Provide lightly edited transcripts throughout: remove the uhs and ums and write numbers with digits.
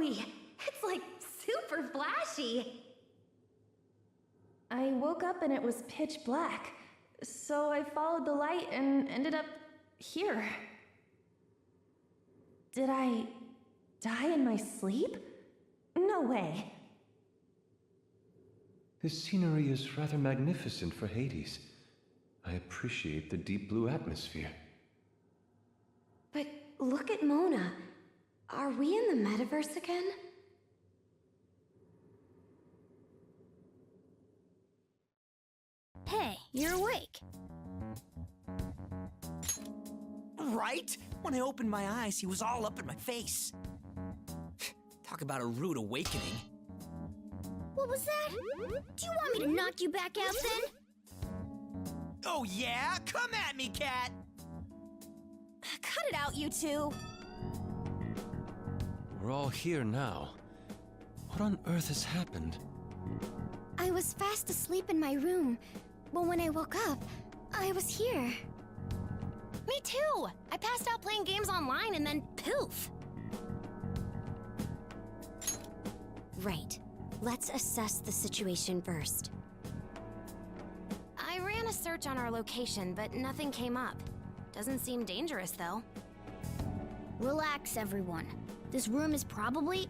we? It's like super flashy. I woke up and it was pitch black, so I followed the light and ended up here. Did I die in my sleep? No way. This scenery is rather magnificent for Hades. I appreciate the deep blue atmosphere. But look at Mona. Are we in the metaverse again? Hey, you're awake. Right? When I opened my eyes, he was all up in my face. Talk about a rude awakening. What was that? Do you want me to knock you back out then? Oh yeah? Come at me, cat! Cut it out, you two. We're all here now. What on earth has happened? I was fast asleep in my room, but when I woke up, I was here. Me too! I passed out playing games online and then poof! Right. Let's assess the situation first. I ran a search on our location, but nothing came up. Doesn't seem dangerous, though. Relax, everyone. This room is probably...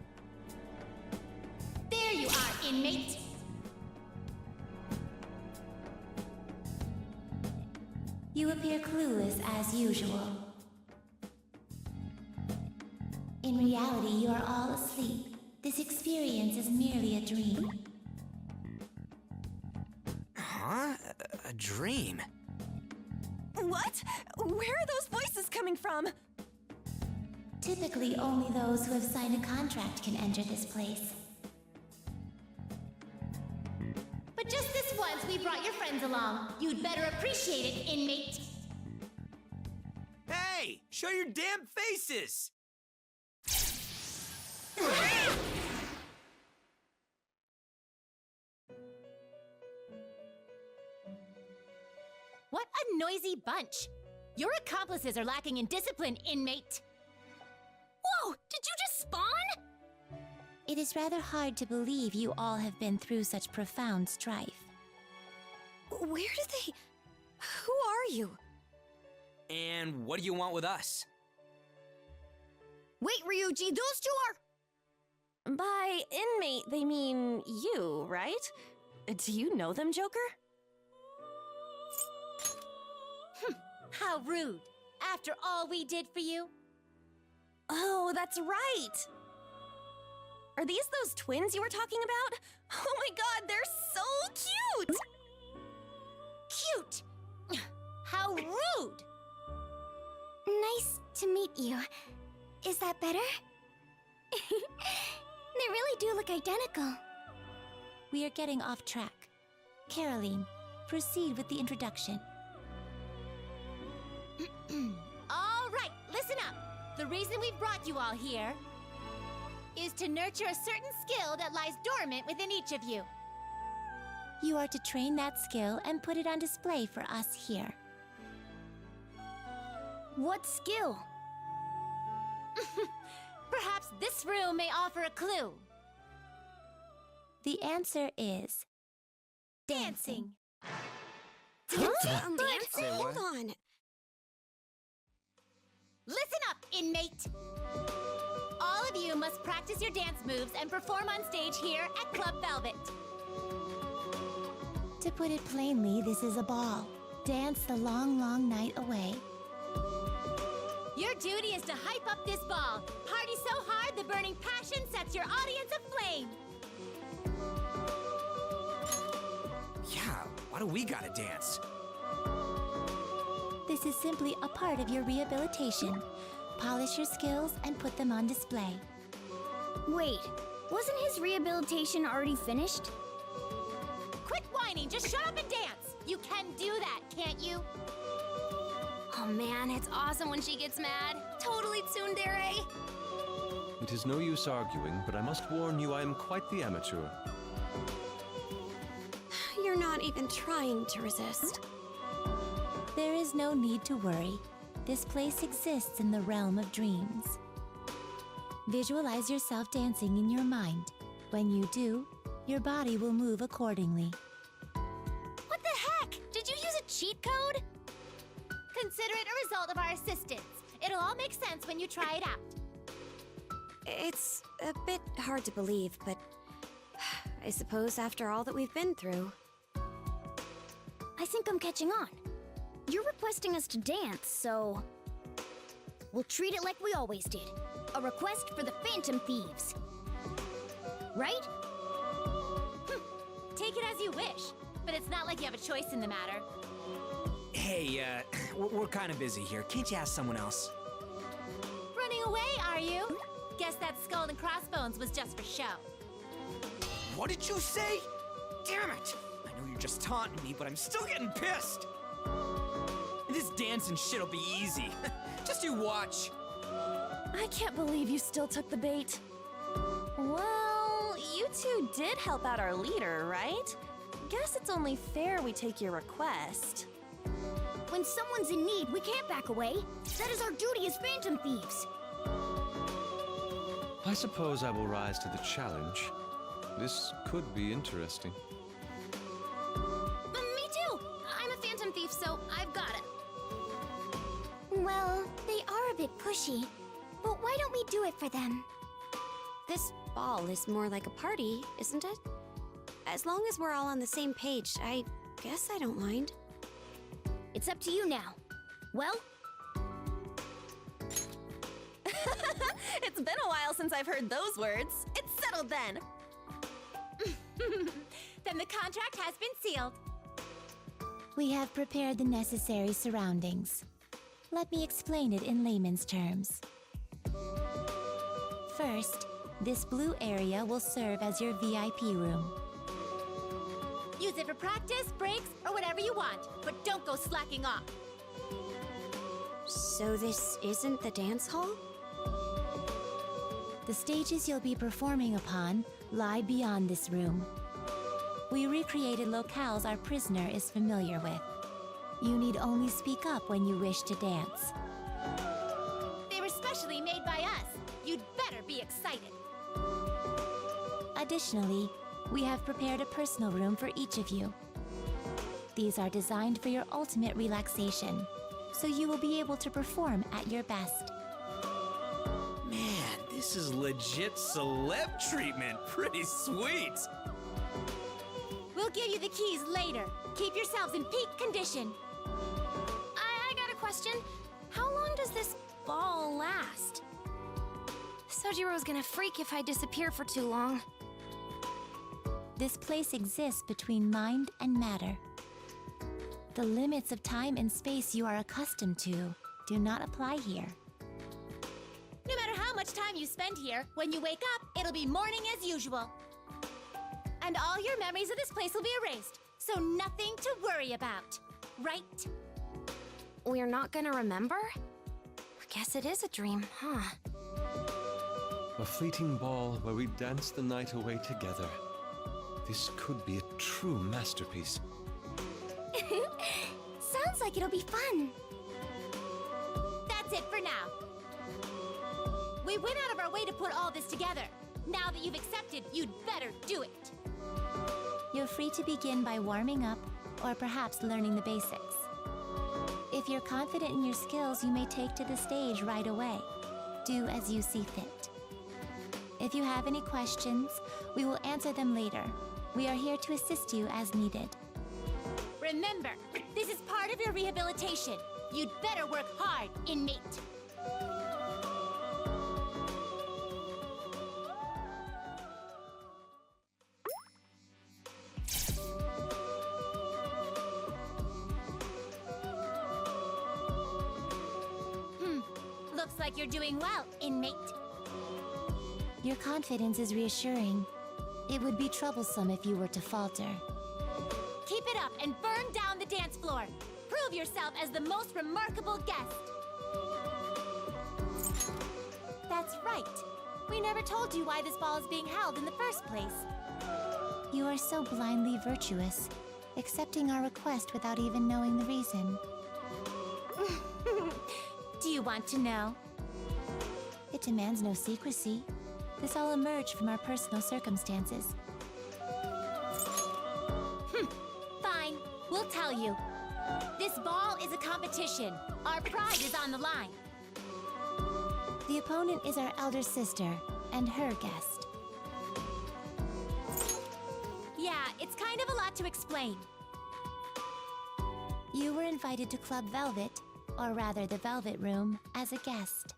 There you are, inmate! You appear clueless as usual. In reality, you are all asleep. This experience is merely a dream. Huh? A dream? What? Where are those voices coming from? Typically, only those who have signed a contract can enter this place. But just this once, we brought your friends along. You'd better appreciate it, inmate. Hey! Show your damn faces! What a noisy bunch! Your accomplices are lacking in discipline, inmate. Whoa! Did you just spawn? It is rather hard to believe you all have been through such profound strife. Where did they... Who are you? And what do you want with us? Wait, Ryuji, those two are... By inmate, they mean you, right? Do you know them, Joker? How rude! After all we did for you? Oh, that's right! Are these those twins you were talking about? Oh my god, they're so cute! Cute! How rude! Nice to meet you. Is that better? They really do look identical. We are getting off track. Caroline, proceed with the introduction. All right, listen up. The reason we've brought you all here is to nurture a certain skill that lies dormant within each of you. You are to train that skill and put it on display for us here. What skill? Perhaps this room may offer a clue. The answer is... dancing. Dancing? Say what? Hold on. Listen up, inmate! All of you must practice your dance moves and perform on stage here at Club Velvet. To put it plainly, this is a ball. Dance the long, long night away. Your duty is to hype up this ball. Party so hard the burning passion sets your audience aflame. Yeah, why do we gotta dance? This is simply a part of your rehabilitation. Polish your skills and put them on display. Wait, wasn't his rehabilitation already finished? Quit whining, just shut up and dance! You can do that, can't you? Oh man, it's awesome when she gets mad. Totally tsundere. It is no use arguing, but I must warn you I am quite the amateur. You're not even trying to resist. There is no need to worry. This place exists in the realm of dreams. Visualize yourself dancing in your mind. When you do, your body will move accordingly. What the heck? Did you use a cheat code? Consider it a result of our assistance. It'll all make sense when you try it out. It's a bit hard to believe, but I suppose after all that we've been through. I think I'm catching on. You're requesting us to dance, so we'll treat it like we always did. A request for the Phantom Thieves. Right? Take it as you wish, but it's not like you have a choice in the matter. Hey, we're kind of busy here. Can't you ask someone else? Running away, are you? Guess that skull and crossbones was just for show. What did you say? Damn it! I know you're just taunting me, but I'm still getting pissed! This dancing shit'll be easy. Just you watch. I can't believe you still took the bait. Well, you two did help out our leader, right? Guess it's only fair we take your request. When someone's in need, we can't back away. That is our duty as Phantom Thieves. I suppose I will rise to the challenge. This could be interesting. Me too. I'm a Phantom Thief, so I've got it. Well, they are a bit pushy, but why don't we do it for them? This ball is more like a party, isn't it? As long as we're all on the same page, I guess I don't mind. It's up to you now. Well, It's been a while since I've heard those words. It's settled then. Then the contract has been sealed. We have prepared the necessary surroundings. Let me explain it in layman's terms. First, this blue area will serve as your VIP room. Use it for practice, breaks, or whatever you want, but don't go slacking off. So this isn't the dance hall? The stages you'll be performing upon lie beyond this room. We recreated locales our prisoner is familiar with. You need only speak up when you wish to dance. They were specially made by us. You'd better be excited. Additionally, we have prepared a personal room for each of you. These are designed for your ultimate relaxation, so you will be able to perform at your best. Man, this is legit celeb treatment. Pretty sweet. We'll give you the keys later. Keep yourselves in peak condition. I got a question. How long does this ball last? Sojiro's gonna freak if I disappear for too long. This place exists between mind and matter. The limits of time and space you are accustomed to do not apply here. No matter how much time you spend here, when you wake up, it'll be morning as usual. And all your memories of this place will be erased, so nothing to worry about, right? We're not gonna remember? I guess it is a dream, huh? A fleeting ball where we dance the night away together. This could be a true masterpiece. Sounds like it'll be fun. That's it for now. We went out of our way to put all this together. Now that you've accepted, you'd better do it. You're free to begin by warming up, or perhaps learning the basics. If you're confident in your skills, you may take to the stage right away. Do as you see fit. If you have any questions, we will answer them later. We are here to assist you as needed. Remember, this is part of your rehabilitation. You'd better work hard, inmate. Looks like you're doing well, inmate. Your confidence is reassuring. It would be troublesome if you were to falter. Keep it up and burn down the dance floor. Prove yourself as the most remarkable guest. That's right. We never told you why this ball is being held in the first place. You are so blindly virtuous, accepting our request without even knowing the reason. Do you want to know? It demands no secrecy. This all emerged from our personal circumstances. Fine, we'll tell you. This ball is a competition. Our pride is on the line. The opponent is our elder sister and her guest. Yeah, it's kind of a lot to explain. You were invited to Club Velvet, or rather the Velvet Room, as a guest.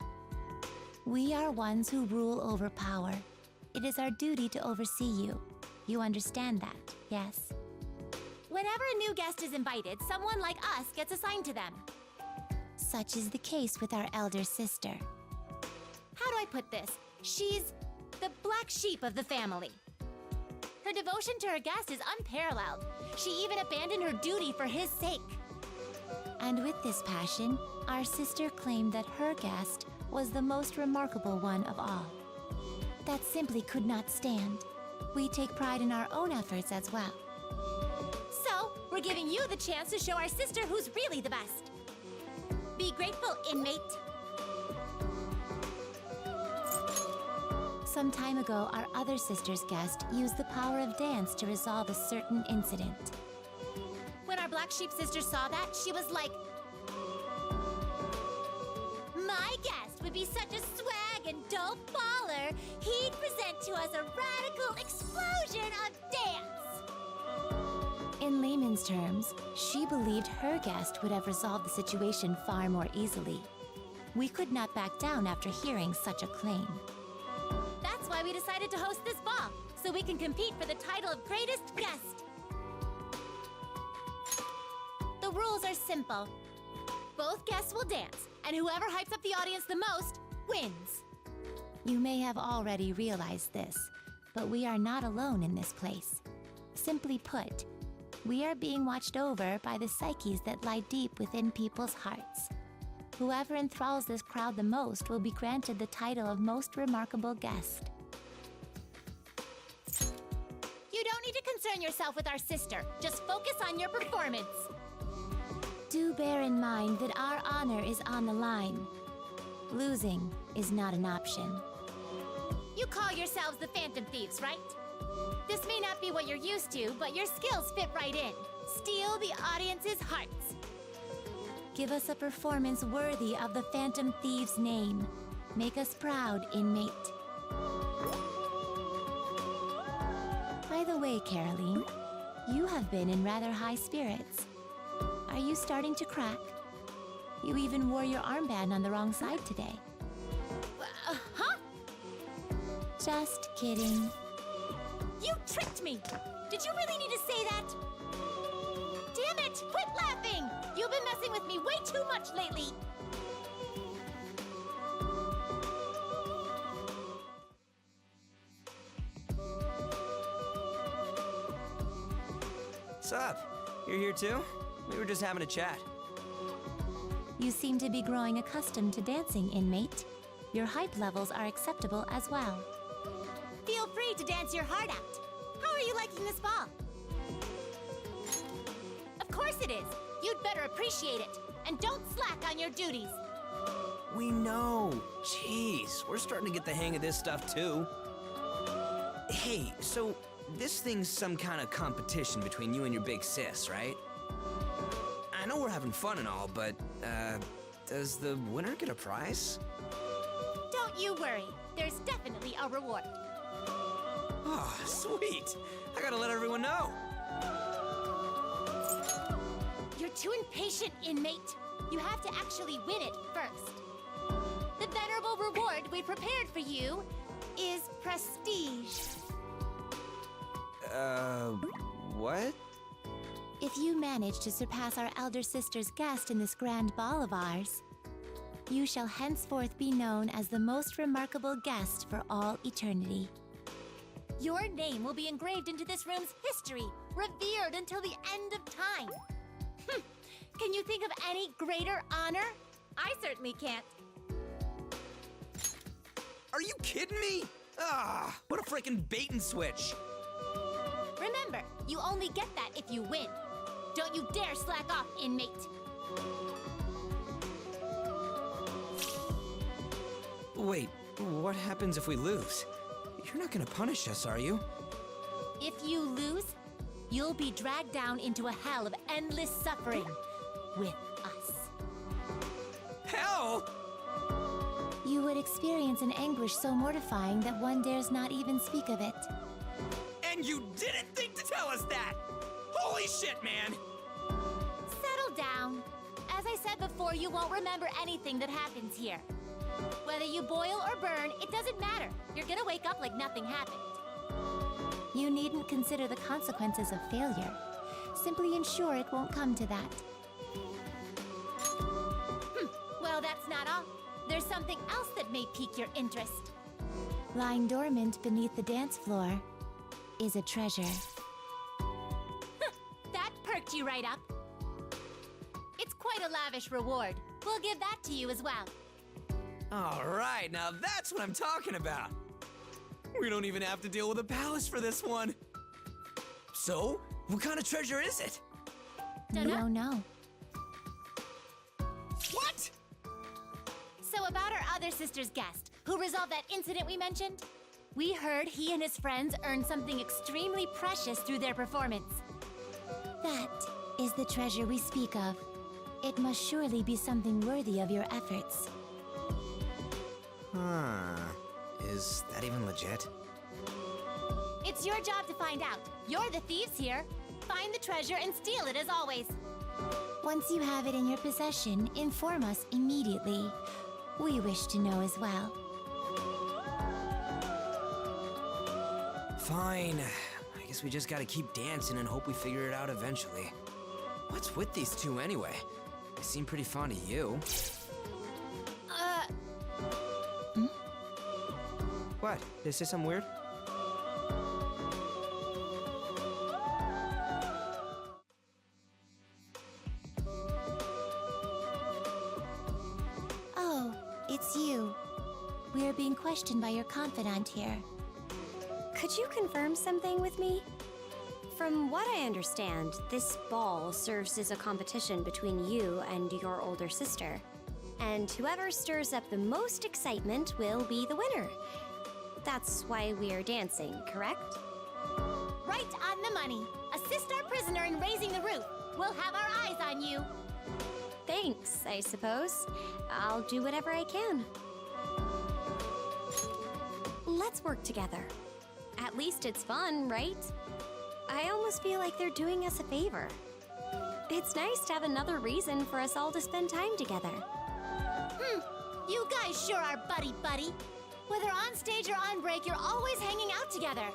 We are ones who rule over power. It is our duty to oversee you. You understand that, yes? Whenever a new guest is invited, someone like us gets assigned to them. Such is the case with our elder sister. How do I put this? She's the black sheep of the family. Her devotion to her guest is unparalleled. She even abandoned her duty for his sake. And with this passion, our sister claimed that her guest was the most remarkable one of all. That simply could not stand. We take pride in our own efforts as well. So, we're giving you the chance to show our sister who's really the best. Be grateful, inmate. Some time ago, our other sister's guest used the power of dance to resolve a certain incident. When our black sheep sister saw that, she was like, my guest would be such a swag and dope baller, he'd present to us a radical explosion of dance. In layman's terms, she believed her guest would have resolved the situation far more easily. We could not back down after hearing such a claim. That's why we decided to host this ball, so we can compete for the title of greatest guest. The rules are simple. Both guests will dance, and whoever hypes up the audience the most wins. You may have already realized this, but we are not alone in this place. Simply put, we are being watched over by the psyches that lie deep within people's hearts. Whoever enthralls this crowd the most will be granted the title of Most Remarkable Guest. You don't need to concern yourself with our sister. Just focus on your performance. Do bear in mind that our honor is on the line. Losing is not an option. You call yourselves the Phantom Thieves, right? This may not be what you're used to, but your skills fit right in. Steal the audience's hearts. Give us a performance worthy of the Phantom Thieves' name. Make us proud, inmate. By the way, Caroline, you have been in rather high spirits. Are you starting to crack? You even wore your armband on the wrong side today. Huh? Just kidding. You tricked me! Did you really need to say that? Damn it! Quit laughing! You've been messing with me way too much lately! Sup? You're here too? We were just having a chat. You seem to be growing accustomed to dancing, inmate. Your hype levels are acceptable as well. Feel free to dance your heart out. How are you liking this ball? Of course it is. You'd better appreciate it. And don't slack on your duties. We know. Jeez, we're starting to get the hang of this stuff too. Hey, so this thing's some kind of competition between you and your big sis, right? I know we're having fun and all, but, does the winner get a prize? Don't you worry. There's definitely a reward. Oh, sweet. I gotta let everyone know. You're too impatient, inmate. You have to actually win it first. The venerable reward we prepared for you is prestige. What? If you manage to surpass our elder sister's guest in this grand ball of ours, you shall henceforth be known as the most remarkable guest for all eternity. Your name will be engraved into this room's history, revered until the end of time. Can you think of any greater honor? I certainly can't. Are you kidding me? Ah, what a freaking bait and switch. Remember, you only get that if you win. Don't you dare slack off, inmate. Wait, what happens if we lose? You're not gonna punish us, are you? If you lose, you'll be dragged down into a hell of endless suffering with us. Hell! You would experience an anguish so mortifying that one dares not even speak of it. And you didn't think to tell us that! Holy shit, man! Settle down. As I said before, you won't remember anything that happens here. Whether you boil or burn, it doesn't matter. You're gonna wake up like nothing happened. You needn't consider the consequences of failure. Simply ensure it won't come to that. Well, that's not all. There's something else that may pique your interest. Lying dormant beneath the dance floor is a treasure. That perked you right up. It's quite a lavish reward. We'll give that to you as well. All right, now that's what I'm talking about. We don't even have to deal with a palace for this one. So, what kind of treasure is it? Dunno. No. What? So about our other sister's guest, who resolved that incident we mentioned? We heard he and his friends earned something extremely precious through their performance. That is the treasure we speak of. It must surely be something worthy of your efforts. Huh. Is that even legit? It's your job to find out. You're the thieves here. Find the treasure and steal it as always. Once you have it in your possession, inform us immediately. We wish to know as well. Fine. I guess we just gotta keep dancing and hope we figure it out eventually. What's with these two anyway? They seem pretty fond of you. What? Did I say something weird? Oh, it's you. We are being questioned by your confidant here. Could you confirm something with me? From what I understand, this ball serves as a competition between you and your older sister. And whoever stirs up the most excitement will be the winner. That's why we're dancing, correct? Right on the money. Assist our prisoner in raising the roof. We'll have our eyes on you. Thanks, I suppose. I'll do whatever I can. Let's work together. At least it's fun, right? I almost feel like they're doing us a favor. It's nice to have another reason for us all to spend time together. You guys sure are buddy-buddy. Whether on stage or on break, you're always hanging out together.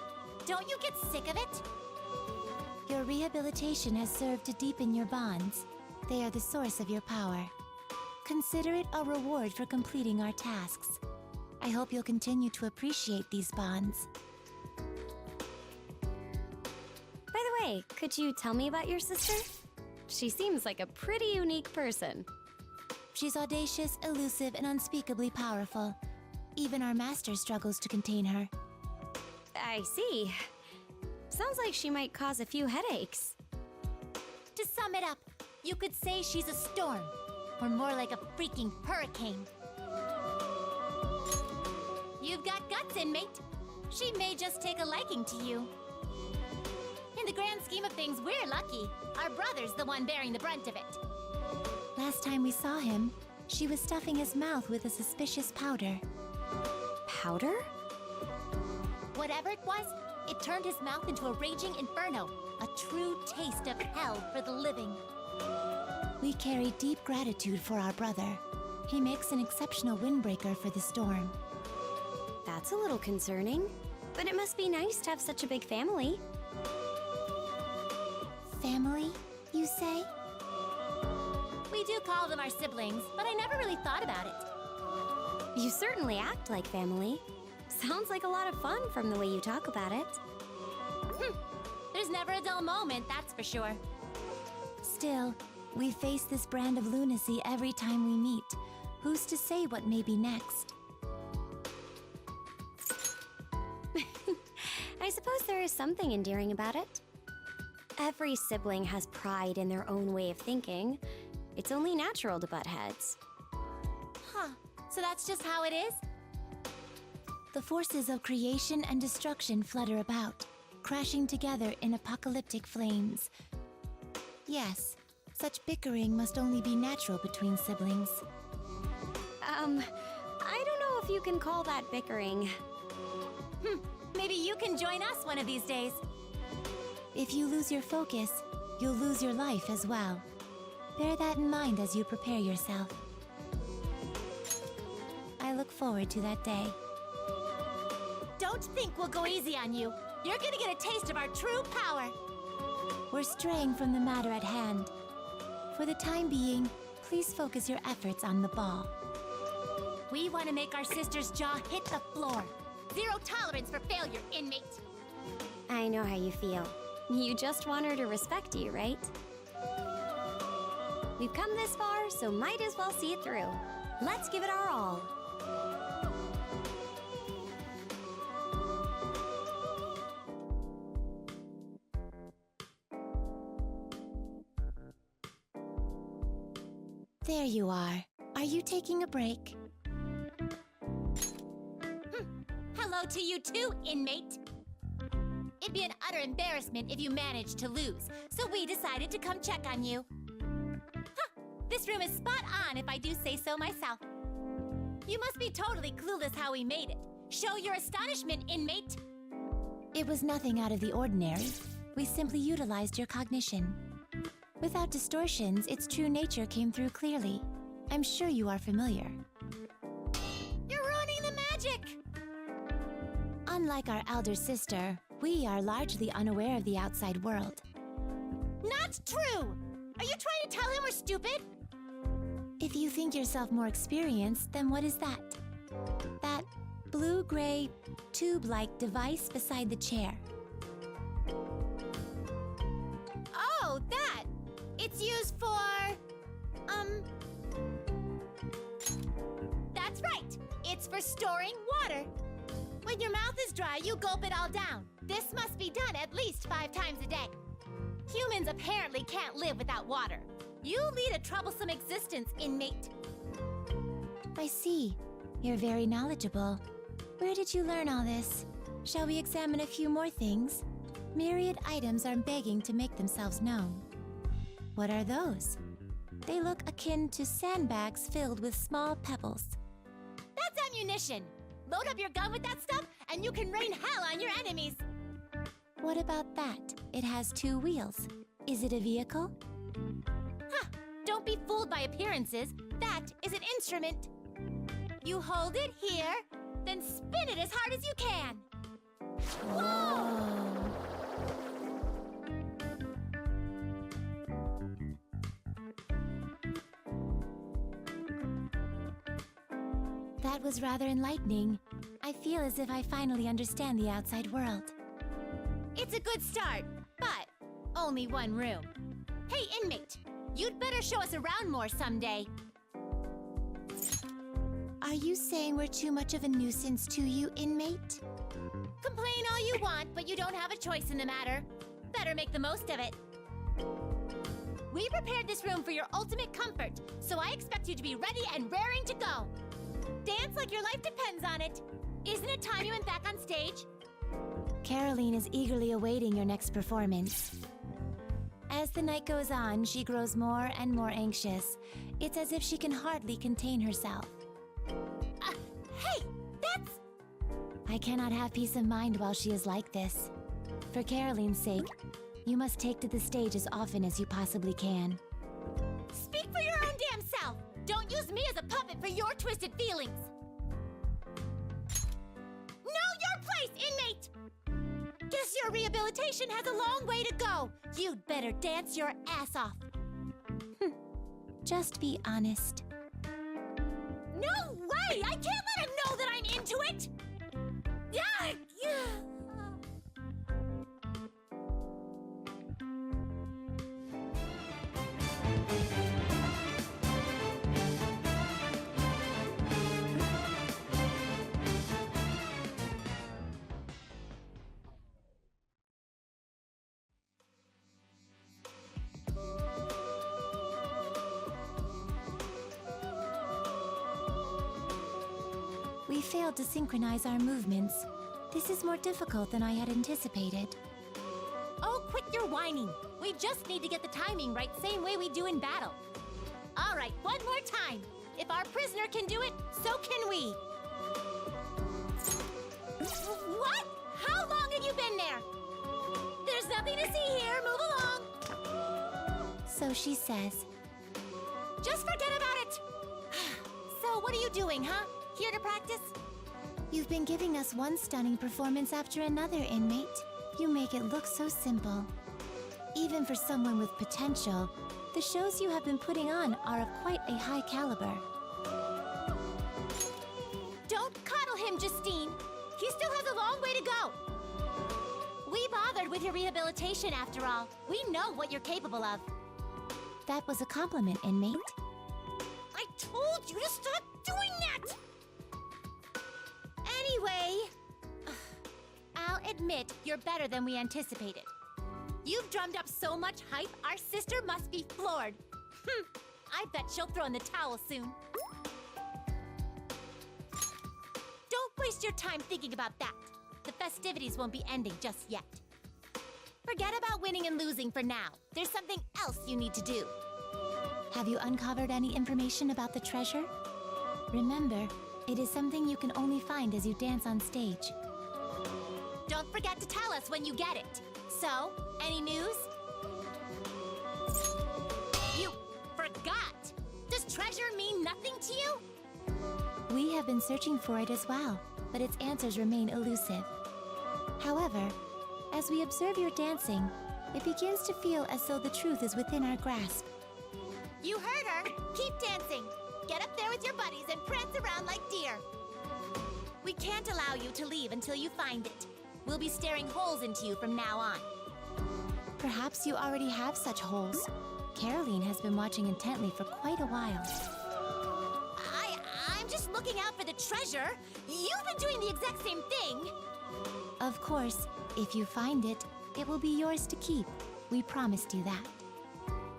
Don't you get sick of it? Your rehabilitation has served to deepen your bonds. They are the source of your power. Consider it a reward for completing our tasks. I hope you'll continue to appreciate these bonds. By the way, could you tell me about your sister? She seems like a pretty unique person. She's audacious, elusive, and unspeakably powerful. Even our master struggles to contain her. I see. Sounds like she might cause a few headaches. To sum it up, you could say she's a storm, or more like a freaking hurricane. You've got guts, inmate. She may just take a liking to you. In the grand scheme of things, we're lucky. Our brother's the one bearing the brunt of it. Last time we saw him, she was stuffing his mouth with a suspicious powder. Powder? Whatever it was, it turned his mouth into a raging inferno, a true taste of hell for the living. We carry deep gratitude for our brother. He makes an exceptional windbreaker for the storm. That's a little concerning, but it must be nice to have such a big family. Family, you say? We do call them our siblings, but I never really thought about it. You certainly act like family. Sounds like a lot of fun from the way you talk about it. There's never a dull moment, that's for sure. Still, we face this brand of lunacy every time we meet. Who's to say what may be next? I suppose there is something endearing about it. Every sibling has pride in their own way of thinking. It's only natural to butt heads. Huh, so that's just how it is? The forces of creation and destruction flutter about, crashing together in apocalyptic flames. Yes, such bickering must only be natural between siblings. I don't know if you can call that bickering. Maybe you can join us one of these days. If you lose your focus, you'll lose your life as well. Bear that in mind as you prepare yourself. I look forward to that day. Don't think we'll go easy on you. You're gonna get a taste of our true power. We're straying from the matter at hand. For the time being, please focus your efforts on the ball. We want to make our sister's jaw hit the floor. Zero tolerance for failure, inmate. I know how you feel. You just want her to respect you, right? We've come this far, so might as well see it through. Let's give it our all. There you are. Are you taking a break? Hello to you too, inmate. It'd be an utter embarrassment if you managed to lose, so we decided to come check on you. This room is spot on if I do say so myself. You must be totally clueless how we made it. Show your astonishment, inmate. It was nothing out of the ordinary. We simply utilized your cognition. Without distortions, its true nature came through clearly. I'm sure you are familiar. You're ruining the magic! Unlike our elder sister, we are largely unaware of the outside world. Not true! Are you trying to tell him we're stupid? If you think yourself more experienced, then what is that? That blue-gray, tube-like device beside the chair. Oh, that! It's used for... That's right! It's for storing water. When your mouth is dry, you gulp it all down. This must be done at least 5 times a day. Humans apparently can't live without water. You lead a troublesome existence, inmate. I see. You're very knowledgeable. Where did you learn all this? Shall we examine a few more things? Myriad items are begging to make themselves known. What are those? They look akin to sandbags filled with small pebbles. That's ammunition! Load up your gun with that stuff, and you can rain hell on your enemies! What about that? It has 2 wheels. Is it a vehicle? Don't be fooled by appearances. That is an instrument. You hold it here, then spin it as hard as you can. Whoa! That was rather enlightening. I feel as if I finally understand the outside world. It's a good start, but only one room. Hey, inmate, you'd better show us around more someday. Are you saying we're too much of a nuisance to you, inmate? Complain all you want, but you don't have a choice in the matter. Better make the most of it. We prepared this room for your ultimate comfort, so I expect you to be ready and raring to go. Dance like your life depends on it. Isn't it time you went back on stage? Caroline is eagerly awaiting your next performance. As the night goes on, she grows more and more anxious. It's as if she can hardly contain herself. Hey, that's... I cannot have peace of mind while she is like this. For Caroline's sake, you must take to the stage as often as you possibly can. Speak for your own damn self! Don't use me as a puppet for your twisted feelings! Know your place, inmate! Guess your rehabilitation has a long way to go. You'd better dance your ass off. Just be honest. No way! I can't let him know that I'm into it! We failed to synchronize our movements. This is more difficult than I had anticipated. Oh, quit your whining. We just need to get the timing right, same way we do in battle. All right, one more time. If our prisoner can do it, so can we. What? How long have you been there? There's nothing to see here. Move along. So she says. Just forget about it. So what are you doing, huh? Here to practice? You've been giving us one stunning performance after another, inmate. You make it look so simple. Even for someone with potential, the shows you have been putting on are of quite a high caliber. Don't coddle him, Justine. He still has a long way to go. We bothered with your rehabilitation after all. We know what you're capable of. That was a compliment, inmate. I told you to stop doing that! Anyway, I'll admit you're better than we anticipated. You've drummed up so much hype, our sister must be floored. I bet she'll throw in the towel soon. Don't waste your time thinking about that. The festivities won't be ending just yet. Forget about winning and losing for now. There's something else you need to do. Have you uncovered any information about the treasure? Remember, it is something you can only find as you dance on stage. Don't forget to tell us when you get it. So, any news? You forgot! Does treasure mean nothing to you? We have been searching for it as well, but its answers remain elusive. However, as we observe your dancing, it begins to feel as though the truth is within our grasp. You heard her! Keep dancing! Get up there with your buddies and prance around like deer! We can't allow you to leave until you find it. We'll be staring holes into you from now on. Perhaps you already have such holes. Caroline has been watching intently for quite a while. I'm just looking out for the treasure. You've been doing the exact same thing. Of course, if you find it, it will be yours to keep. We promised you that.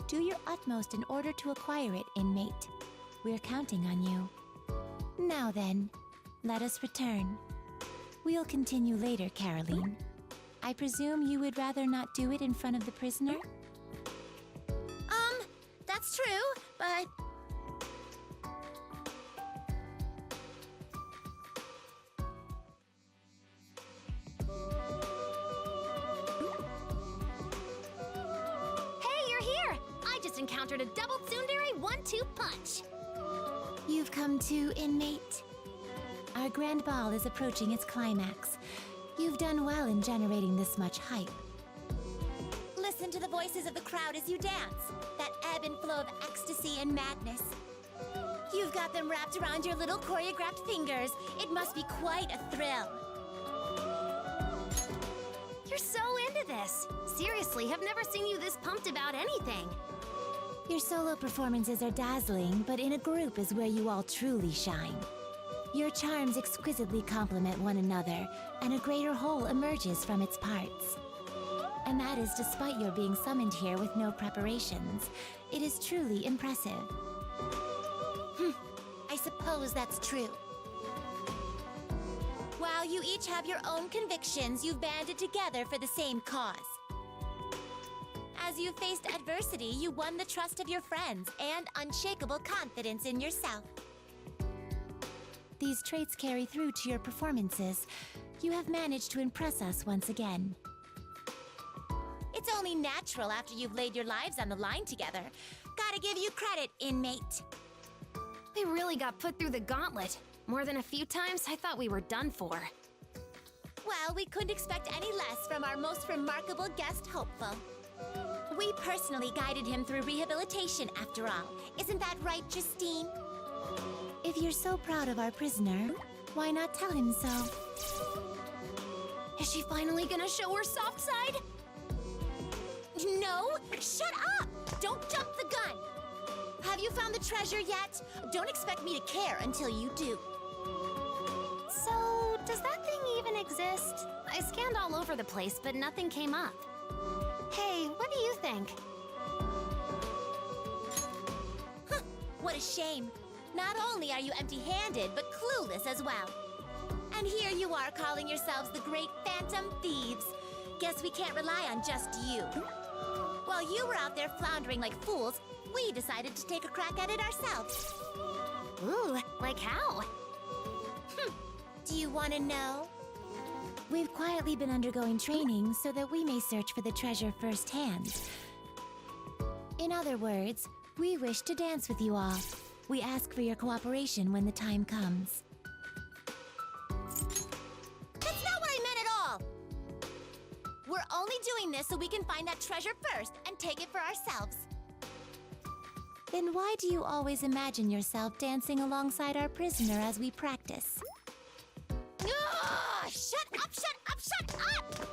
Do your utmost in order to acquire it, inmate. We're counting on you. Now then, let us return. We'll continue later, Caroline. I presume you would rather not do it in front of the prisoner? That's true, but... Hey, you're here! I just encountered a double tsundere 1-2 punch. You've come too, inmate. Our grand ball is approaching its climax. You've done well in generating this much hype. Listen to the voices of the crowd as you dance. That ebb and flow of ecstasy and madness. You've got them wrapped around your little choreographed fingers. It must be quite a thrill. You're so into this. Seriously, I've never seen you this pumped about anything. Your solo performances are dazzling, but in a group is where you all truly shine. Your charms exquisitely complement one another, and a greater whole emerges from its parts. And that is despite your being summoned here with no preparations. It is truly impressive. I suppose that's true. While you each have your own convictions, you've banded together for the same cause. As you faced adversity, you won the trust of your friends and unshakable confidence in yourself. These traits carry through to your performances. You have managed to impress us once again. It's only natural after you've laid your lives on the line together. Gotta give you credit, inmate. They really got put through the gauntlet. More than a few times, I thought we were done for. Well, we couldn't expect any less from our most remarkable guest hopeful. We personally guided him through rehabilitation, after all. Isn't that right, Justine? If you're so proud of our prisoner, why not tell him so? Is she finally gonna show her soft side? No! Shut up! Don't jump the gun! Have you found the treasure yet? Don't expect me to care until you do. So, does that thing even exist? I scanned all over the place, but nothing came up. Hey, what do you think? What a shame. Not only are you empty-handed, but clueless as well. And here you are calling yourselves the Great Phantom Thieves. Guess we can't rely on just you. While you were out there floundering like fools, we decided to take a crack at it ourselves. Ooh, like how? Do you want to know? We've quietly been undergoing training so that we may search for the treasure firsthand. In other words, we wish to dance with you all. We ask for your cooperation when the time comes. That's not what I meant at all! We're only doing this so we can find that treasure first and take it for ourselves. Then why do you always imagine yourself dancing alongside our prisoner as we practice? Ugh! Shut up, shut up, shut up!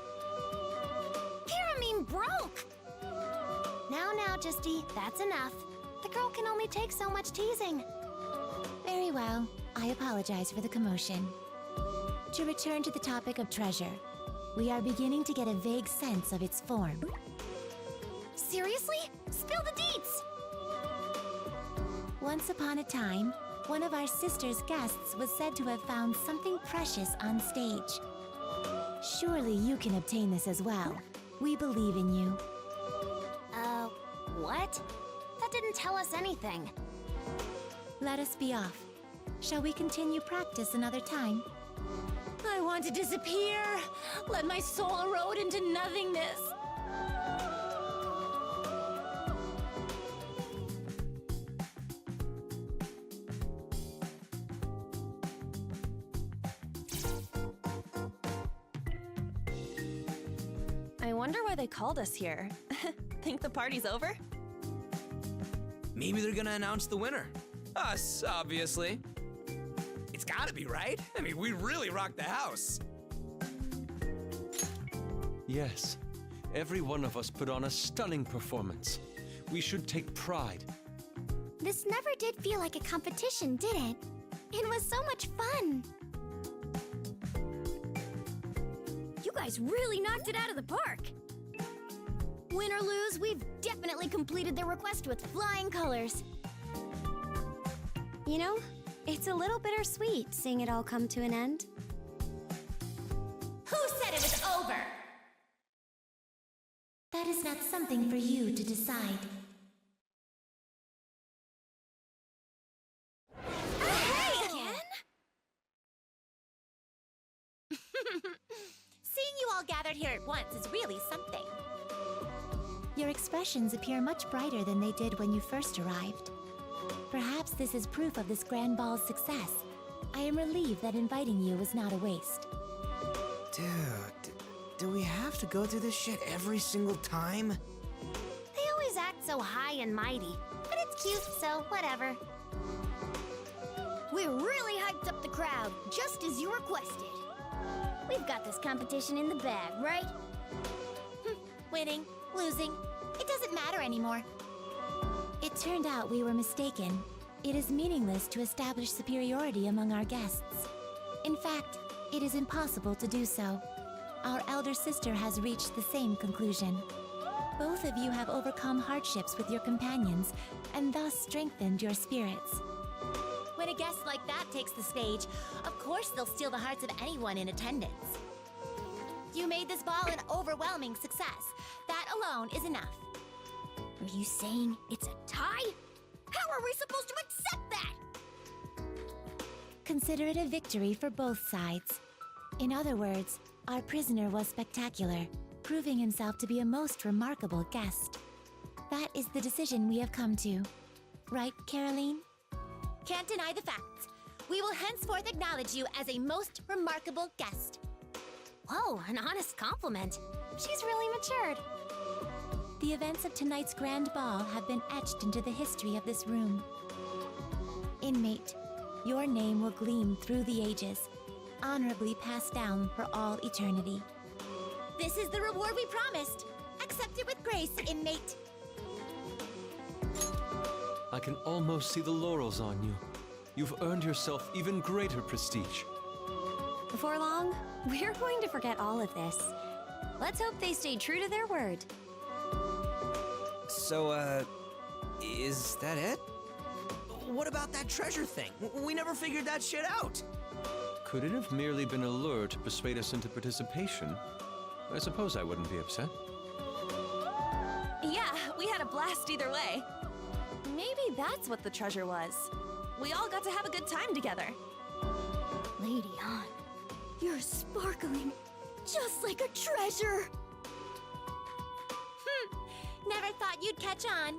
Pyramine broke! Now, Justine, that's enough. The girl can only take so much teasing. Very well. I apologize for the commotion. To return to the topic of treasure, we are beginning to get a vague sense of its form. Seriously? Spill the deets! Once upon a time, one of our sister's guests was said to have found something precious on stage. Surely you can obtain this as well. We believe in you. What? That didn't tell us anything. Let us be off. Shall we continue practice another time? I want to disappear. Let my soul erode into nothingness. I wonder why they called us here. Think the party's over? Maybe they're gonna announce the winner. Us, obviously. It's gotta be, right? I mean, we really rocked the house. Yes, every one of us put on a stunning performance. We should take pride. This never did feel like a competition, did it? It was so much fun. You guys really knocked it out of the park. Win or lose, we've definitely completed the request with flying colors. You know, it's a little bittersweet seeing it all come to an end. Who said it was over? That is not something for you to decide. Hey! Again? Seeing you all gathered here at once is really something. Your expressions appear much brighter than they did when you first arrived. Perhaps this is proof of this grand ball's success. I am relieved that inviting you was not a waste. Dude, do we have to go through this shit every single time? They always act so high and mighty, but it's cute, so whatever. We really hyped up the crowd, just as you requested. We've got this competition in the bag, right? Winning, losing, it doesn't matter anymore. It turned out we were mistaken. It is meaningless to establish superiority among our guests. In fact, it is impossible to do so. Our elder sister has reached the same conclusion. Both of you have overcome hardships with your companions, and thus strengthened your spirits. When a guest like that takes the stage, of course they'll steal the hearts of anyone in attendance. You made this ball an overwhelming success. That alone is enough. Are you saying it's a tie? How are we supposed to accept that? Consider it a victory for both sides. In other words, our prisoner was spectacular, proving himself to be a most remarkable guest. That is the decision we have come to. Right, Caroline? Can't deny the facts. We will henceforth acknowledge you as a most remarkable guest. Whoa, an honest compliment. She's really matured. The events of tonight's grand ball have been etched into the history of this room. Inmate, your name will gleam through the ages, honorably passed down for all eternity. This is the reward we promised. Accept it with grace, inmate. I can almost see the laurels on you. You've earned yourself even greater prestige. Before long, we're going to forget all of this. Let's hope they stay true to their word. So, is that it? What about that treasure thing? We never figured that shit out. Could it have merely been a lure to persuade us into participation? I suppose I wouldn't be upset. Yeah, we had a blast either way. Maybe that's what the treasure was. We all got to have a good time together. Lady On, you're sparkling just like a treasure. Never thought you'd catch on.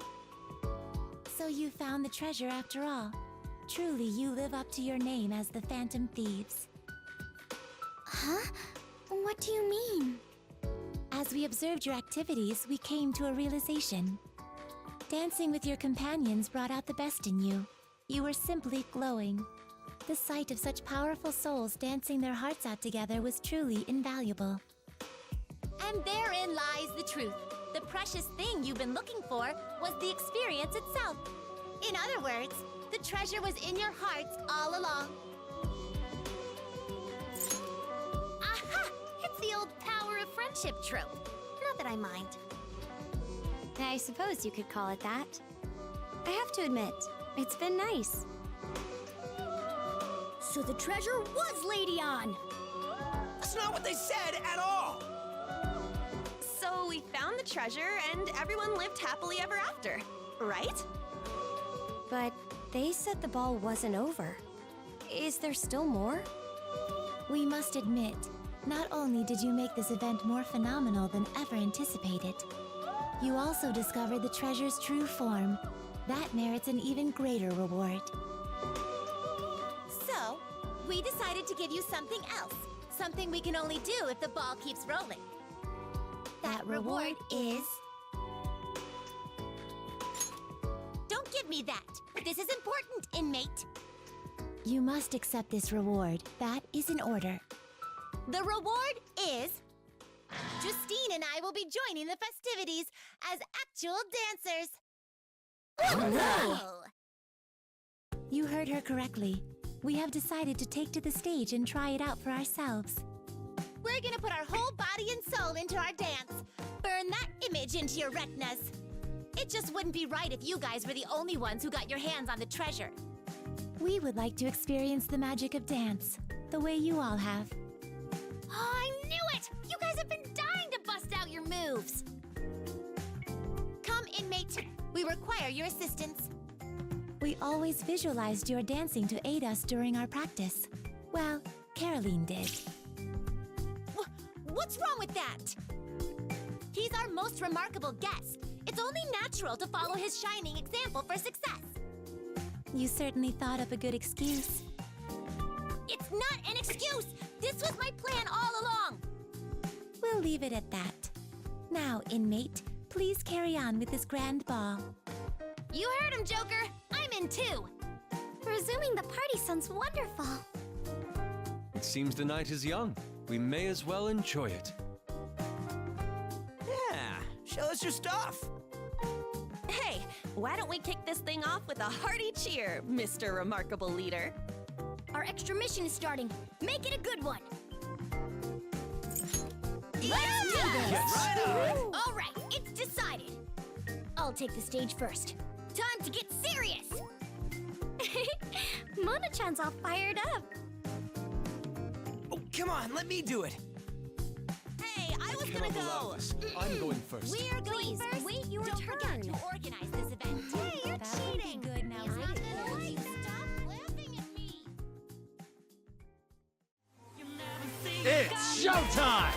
So you found the treasure after all. Truly, you live up to your name as the Phantom Thieves. Huh? What do you mean? As we observed your activities, we came to a realization. Dancing with your companions brought out the best in you. You were simply glowing. The sight of such powerful souls dancing their hearts out together was truly invaluable. And therein lies the truth. The precious thing you've been looking for was the experience itself. In other words, the treasure was in your hearts all along. Aha! It's the old power of friendship trope. Not that I mind. I suppose you could call it that. I have to admit, it's been nice. So the treasure was Lady On. That's not what they said at all! So we found the treasure and everyone lived happily ever after, right? But they said the ball wasn't over. Is there still more? We must admit, not only did you make this event more phenomenal than ever anticipated, you also discovered the treasure's true form. That merits an even greater reward. So, we decided to give you something else. Something we can only do if the ball keeps rolling. That reward is... Don't give me that! This is important, inmate! You must accept this reward. That is in order. The reward is... Justine and I will be joining the festivities as actual dancers! Oh, no! You heard her correctly. We have decided to take to the stage and try it out for ourselves. We're gonna put our whole body and soul into our dance. Burn that image into your retinas. It just wouldn't be right if you guys were the only ones who got your hands on the treasure. We would like to experience the magic of dance, the way you all have. Oh, I knew it! You guys have been dying to bust out your moves. Come, inmate. We require your assistance. We always visualized your dancing to aid us during our practice. Well, Caroline did. What's wrong with that? He's our most remarkable guest. It's only natural to follow his shining example for success. You certainly thought up a good excuse. It's not an excuse! This was my plan all along! We'll leave it at that. Now, inmate, please carry on with this grand ball. You heard him, Joker! I'm in too! Resuming the party sounds wonderful. It seems the night is young. We may as well enjoy it. Yeah, show us your stuff. Hey, why don't we kick this thing off with a hearty cheer, Mr. Remarkable Leader? Our extra mission is starting. Make it a good one. Yes! Right on! All right, it's decided. I'll take the stage first. Time to get serious. Mona-chan's all fired up. Oh, come on, let me do it. Hey, I was Cannot gonna allow go. this. I'm going first. We're going first. wait your Don't turn. forget to organize this event. Hey, you're That would be cheating. good now. Yeah, Wait, I wait, know. stop laughing at me. It's showtime!